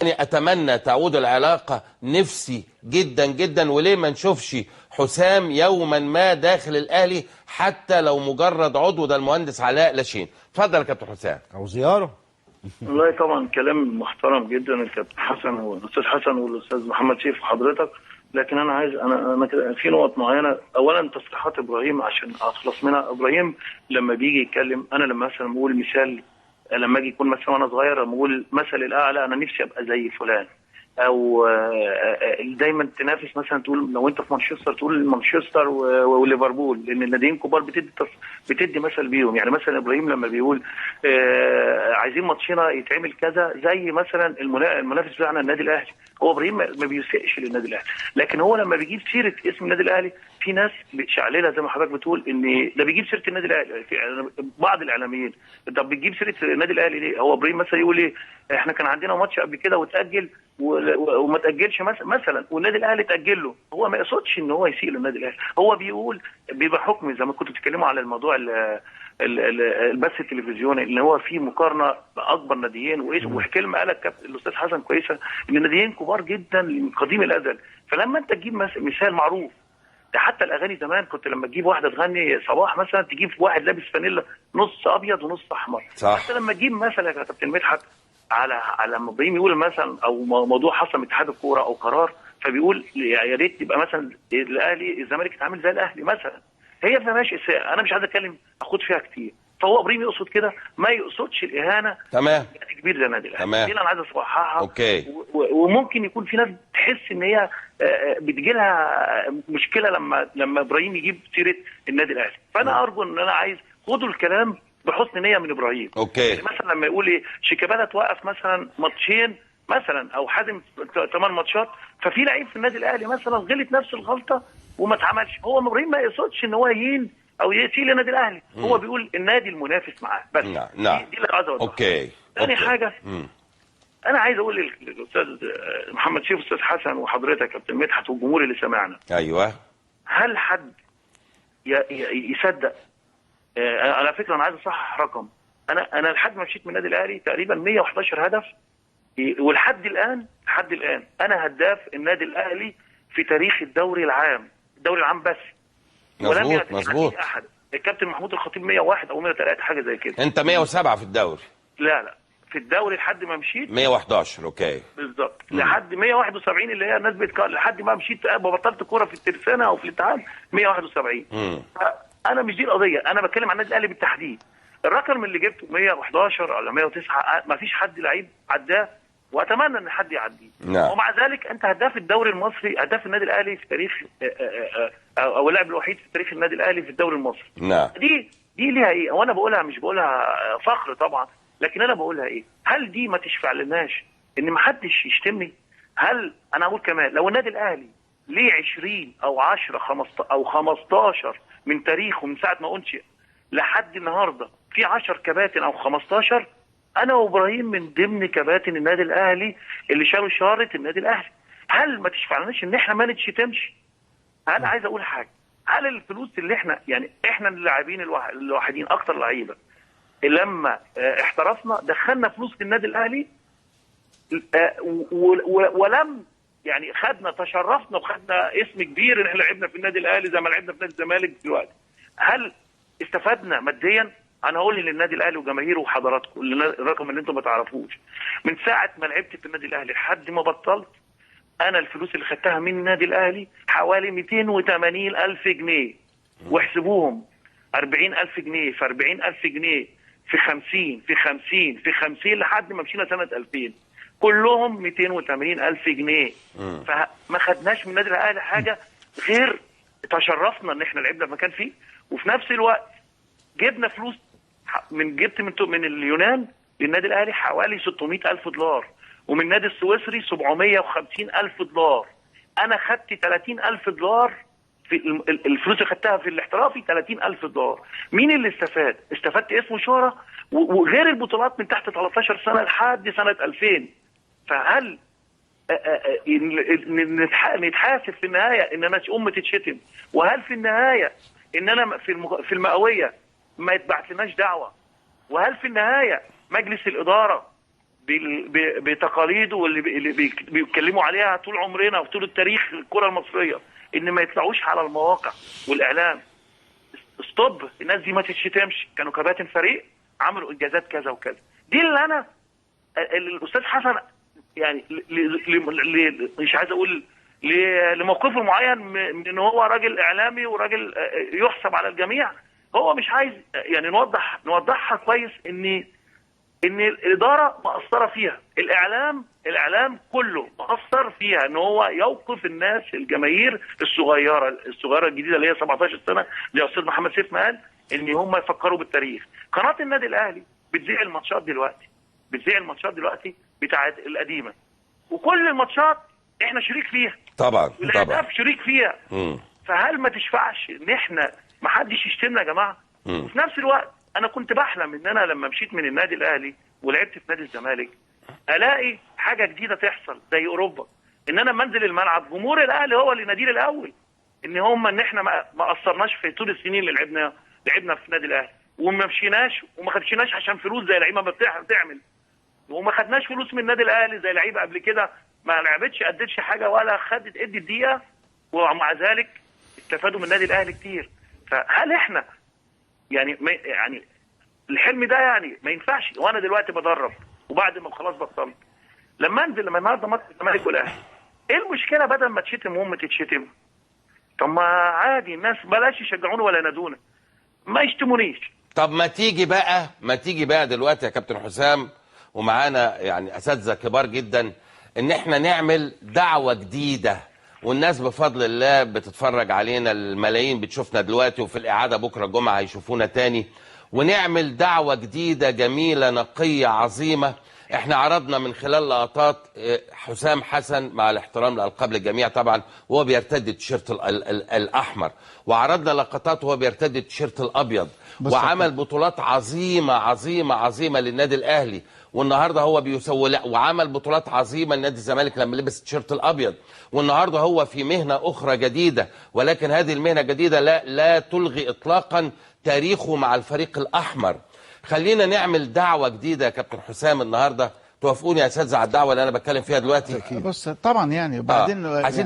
يعني اتمنى تعود العلاقه، نفسي جدا جدا، وليه ما نشوفش حسام يوما ما داخل الاهلي حتى لو مجرد عضو، ده المهندس علاء لاشين. اتفضل يا كابتن حسام. او زياره. والله طبعا كلام محترم جدا الكابتن حسن والاستاذ حسن والاستاذ محمد سيف وحضرتك. لكن انا عايز انا في نقط معينه. اولا تصريحات ابراهيم عشان اخلص منها. ابراهيم لما بيجي يتكلم، انا لما مثلا بقول مثال، لما اجي يكون مثلا وانا صغير لما بقول مثل الاعلى انا نفسي ابقى زي فلان، او دايما تنافس، مثلا تقول لو انت في مانشستر تقول مانشستر وليفربول، لان الناديين كبار بتدي مثل بيهم. يعني مثلا ابراهيم لما بيقول عايزين ماتشنا يتعمل كذا زي مثلا المنافس بتاعنا النادي الاهلي، هو ابراهيم ما بيسيئش للنادي الاهلي، لكن هو لما بيجيب سيره اسم النادي الاهلي في ناس بتشعللها زي ما حضرتك بتقول ان ده بيجيب سيره النادي الاهلي. في بعض الاعلاميين طب بتجيب سيره النادي الاهلي ليه؟ هو ابراهيم مثلا يقول ايه؟ احنا كان عندنا ماتش قبل كده وتاجل وما تاجلش مثلا والنادي الاهلي تاجل له. هو ما يقصدش ان هو يسيء للنادي الاهلي، هو بيقول بيبقى حكم زي ما كنتوا بتتكلموا على الموضوع البث التلفزيوني اللي هو فيه مقارنه باكبر ناديين، وكلمه قالها الاستاذ حسن كويسه ان الناديين كبار جدا من قديم الازل. فلما انت تجيب مثال معروف، ده حتى الاغاني زمان كنت لما تجيب واحده تغني صباح مثلا تجيب واحد لابس فانيلا نص ابيض ونص احمر، صح. حتى لما تجيب مثلا يا كابتن مدحت على لما ابراهيم يقول مثلا او موضوع حصل من اتحاد الكوره او قرار، فبيقول يا ريت يبقى مثلا الاهلي الزمالك يتعامل زي الاهلي مثلا. هي ماشي، انا مش عايز اتكلم اخد فيها كتير، فهو ابراهيم يقصد كده، ما يقصدش الاهانه. تمام. كبير زي النادي الاهلي. تمام. دي انا عايز اصححها. اوكي. وممكن يكون في ناس تحس ان هي بتجي لها مشكله لما ابراهيم يجيب سيره النادي الاهلي، فانا ارجو ان انا عايز خدوا الكلام بحسن نيه من ابراهيم. اوكي. يعني مثلا لما يقول ايه شيكابالا توقف مثلا ماتشين مثلا او حازم 8 ماتشات، ففي لعيب في النادي الاهلي مثلا غلط نفس الغلطه وما اتعملش، هو ابراهيم ما يقصدش ان هو يهين او يسيء للنادي الاهلي، هو بيقول النادي المنافس معاه بس. نعم. دي اللي عايز اوضحها. اوكي. ثاني حاجه انا عايز اقول للاستاذ محمد سيف والاستاذ حسن وحضرتك يا كابتن مدحت والجمهور اللي سمعنا، ايوه، هل حد يصدق؟ على فكره انا عايز اصحح رقم، انا لحد ما مشيت من النادي الاهلي تقريبا 111 هدف، ولحد الان انا هداف النادي الاهلي في تاريخ الدوري العام بس. مظبوط مظبوط. احد الكابتن محمود الخطيب 101 او 103 حاجه زي كده. انت 107 في الدوري. لا في الدوري لحد ما مشيت 111. اوكي بالظبط، لحد 171 اللي هي الناس لحد ما مشيت بطلت كوره في الترسانه او في الاتحاد 171. انا مش دي القضيه، انا بتكلم عن النادي الاهلي بالتحديد. الرقم اللي جبته 111 ولا 109 ما فيش حد لعيب عداه، واتمنى ان حد يعديه. نعم. ومع ذلك انت هداف الدوري المصري، هداف النادي الاهلي في تاريخ او اللاعب الوحيد في تاريخ النادي الاهلي في الدوري المصري. نعم. دي ليها ايه؟ وانا بقولها مش بقولها فخر طبعا، لكن انا بقولها ايه؟ هل دي ما تشفع لناش ان ما حدش يشتمني؟ هل انا اقول كمان لو النادي الاهلي ليه 20 او 10 او 15 من تاريخه من ساعه ما انشئ لحد النهارده في 10 كباتن او 15، انا وابراهيم من ضمن كباتن النادي الاهلي اللي شالوا شاره النادي الاهلي. هل ما تشفعناش ان احنا ما نتشتمش؟ انا عايز اقول حاجه، هل الفلوس اللي احنا اللاعبين الوحيدين اكتر لعيبه لما احترفنا دخلنا فلوس للنادي الاهلي ولم يعني خدنا تشرفنا وخدنا اسم كبير ان احنا لعبنا في النادي الاهلي زي ما لعبنا في نادي الزمالك دلوقتي. هل استفدنا ماديا؟ انا هقول للنادي الاهلي وجماهيره وحضراتكم الرقم اللي انتم ما تعرفوش، من ساعه ما لعبت في النادي الاهلي لحد ما بطلت انا الفلوس اللي خدتها من النادي الاهلي حوالي 280,000 جنيه، واحسبوهم 40,000 جنيه في 40,000 جنيه في 50 في 50 في 50 لحد ما مشينا سنه 2000 كلهم 280,000 جنيه. فما خدناش من النادي الاهلي حاجه غير تشرفنا ان احنا لعبنا في مكان فيه، وفي نفس الوقت جبنا فلوس جبت من اليونان للنادي الاهلي حوالي 600,000 دولار، ومن النادي السويسري 750,000 دولار. انا خدت 30,000 دولار في الفلوس اللي خدتها في الاحترافي 30,000 دولار. مين اللي استفاد؟ استفدت اسم شهرة وغير البطولات من تحت 13 سنه لحد سنه 2000. فهل نتحاسب في النهايه ان انا تتشتم؟ وهل في النهايه ان انا في المئويه ما يتبعت لناش دعوه؟ وهل في النهايه مجلس الاداره بتقاليده واللي بيتكلموا عليها طول عمرنا وطول التاريخ الكره المصريه، ان ما يطلعوش على المواقع والاعلام. ستوب، الناس دي ما تتشتمش، كانوا كباتن فريق عملوا انجازات كذا وكذا. دي اللي انا الاستاذ حسن يعني مش عايز اقول لموقفه المعين من ان هو راجل اعلامي وراجل يحسب على الجميع، هو مش عايز يعني نوضحها كويس ان الاداره مقصره فيها، الاعلام كله مقصر فيها، ان هو يوقف الناس الجماهير الصغيره الجديده اللي هي 17 سنه زي الاستاذ محمد سيف ما قال، ان هم يفكروا بالتاريخ. قناه النادي الاهلي بتذيع الماتشات دلوقتي بتاعت القديمه، وكل الماتشات احنا شريك فيها طبعا والاهداف شريك فيها. فهل ما تشفعش ان احنا ما حدش يشتمنا يا جماعه؟ وفي نفس الوقت انا كنت بحلم ان انا لما مشيت من النادي الاهلي ولعبت في نادي الزمالك الاقي حاجه جديده تحصل زي اوروبا، ان انا منزل الملعب جمهور الاهلي هو اللي يناديني الاول، ان احنا ما قصرناش في طول السنين اللي لعبنا في النادي الاهلي، وما مشيناش وما خدناش عشان فلوس زي لعيبه ما بتعمل، وما خدناش فلوس من النادي الاهلي زي لعيبه قبل كده ما لعبتش ادتش حاجه ولا خدت الدقيقه، ومع ذلك استفادوا من النادي الاهلي كتير. فهل احنا يعني الحلم ده يعني ما ينفعش؟ وانا دلوقتي بدرب وبعد ما خلاص بطلت، لما انزل النهارده ماتش الزمالك والاهلي، ايه المشكله بدل ما تشتم وهم تتشتم؟ طب ما عادي، الناس بلاش يشجعونا ولا ينادونا، ما يشتمونيش. طب ما تيجي بقى دلوقتي يا كابتن حسام، ومعانا يعني اساتذه كبار جدا، ان احنا نعمل دعوه جديده، والناس بفضل الله بتتفرج علينا، الملايين بتشوفنا دلوقتي وفي الاعاده بكره الجمعه هيشوفونا تاني، ونعمل دعوه جديده جميله نقيه عظيمه. احنا عرضنا من خلال لقطات حسام حسن مع الاحترام لألقاب للجميع طبعا وهو بيرتدي التيشيرت الاحمر، وعرضنا لقطات وهو بيرتدي التيشيرت الابيض، وعمل بطولات عظيمه عظيمه عظيمه للنادي الاهلي، والنهارده هو بيسوي، وعمل بطولات عظيمه لنادي الزمالك لما لبس التيشيرت الابيض، والنهارده هو في مهنه اخرى جديده، ولكن هذه المهنه الجديده لا تلغي اطلاقا تاريخه مع الفريق الاحمر. خلينا نعمل دعوه جديده يا كابتن حسام النهارده، توافقوني يا اساتذه على الدعوه اللي انا بتكلم فيها دلوقتي؟ بص طبعا يعني وبعدين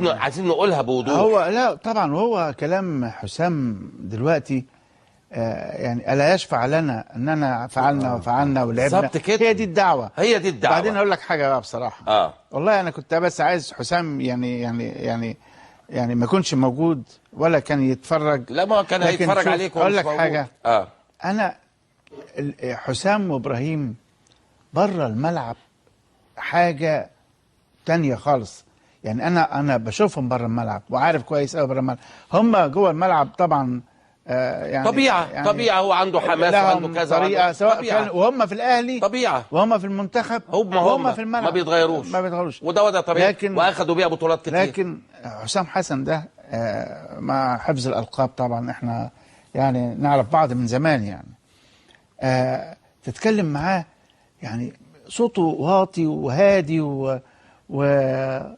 عايزين نقولها بوضوح. هو لا طبعا، وهو كلام حسام دلوقتي يعني الا يشفع لنا اننا فعلنا وفعلنا ولعبنا، هي دي الدعوه. بعدين اقول لك حاجه بقى بصراحه، والله انا كنت بس عايز حسام يعني ما يكونش موجود ولا كان يتفرج. لا ما كان هيتفرج عليك. اقول لك حاجه، انا حسام وابراهيم بره الملعب حاجه تانية خالص، يعني انا بشوفهم بره الملعب وعارف كويس قوي بره الملعب، هم جوه الملعب طبعا يعني طبيعه هو عنده حماس وعنده كذا طريقه، سواء كان وهم في الاهلي طبيعه وهم في المنتخب هم في الملعب ما بيتغيروش وده طبيعي، واخدوا بيها بطولات كتير. لكن حسام حسن ده مع حفظ الالقاب طبعا احنا يعني نعرف بعض من زمان، يعني تتكلم معاه يعني صوته واطي وهادي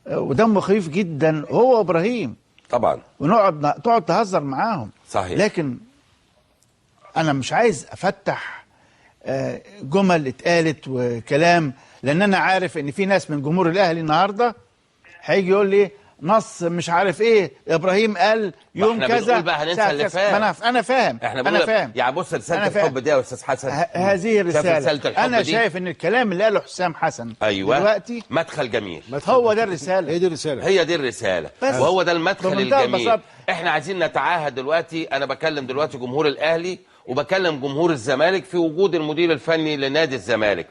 ودمه خفيف جدا هو وابراهيم طبعا، تقعد تهزر معاهم. صحيح. لكن انا مش عايز افتح جمل اتقالت وكلام، لان انا عارف ان في ناس من جمهور الاهلي النهارده هيجي يقول لي نص مش عارف ايه، ابراهيم قال يوم كذا بقى هننسى اللي فات. انا فاهم يعني بص رساله الحب دي يا استاذ حسن، هذه الرساله انا شايف ان الكلام اللي قاله حسام حسن دلوقتي مدخل جميل، هو ده الرساله، هي دي الرساله وهو ده المدخل الجميل. احنا عايزين نتعاهد دلوقتي، انا بكلم دلوقتي جمهور الاهلي وبكلم جمهور الزمالك في وجود المدير الفني لنادي الزمالك،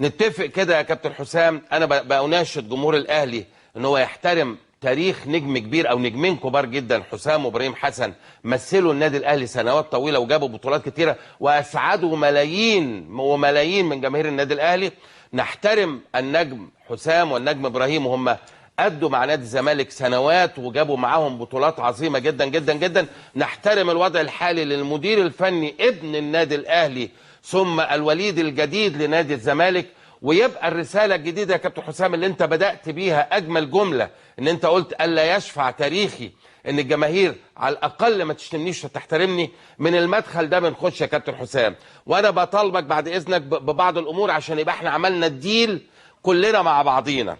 نتفق كده يا كابتن حسام، انا بأناشد جمهور الاهلي ان هو يحترم تاريخ نجم كبير او نجمين كبار جدا، حسام وابراهيم حسن، مثلوا النادي الاهلي سنوات طويله وجابوا بطولات كتيره واسعدوا ملايين وملايين من جماهير النادي الاهلي. نحترم النجم حسام والنجم ابراهيم، وهم ادوا مع نادي الزمالك سنوات وجابوا معاهم بطولات عظيمه جدا جدا جدا. نحترم الوضع الحالي للمدير الفني ابن النادي الاهلي ثم الوليد الجديد لنادي الزمالك، ويبقى الرساله الجديده يا كابتن حسام اللي انت بدات بيها اجمل جمله، ان انت قلت الا يشفع تاريخي ان الجماهير على الاقل ما تشتمنيش وتحترمني. من المدخل ده بنخش يا كابتن حسام، وانا بطالبك بعد اذنك ببعض الامور عشان يبقى احنا عملنا الديل كلنا مع بعضينا.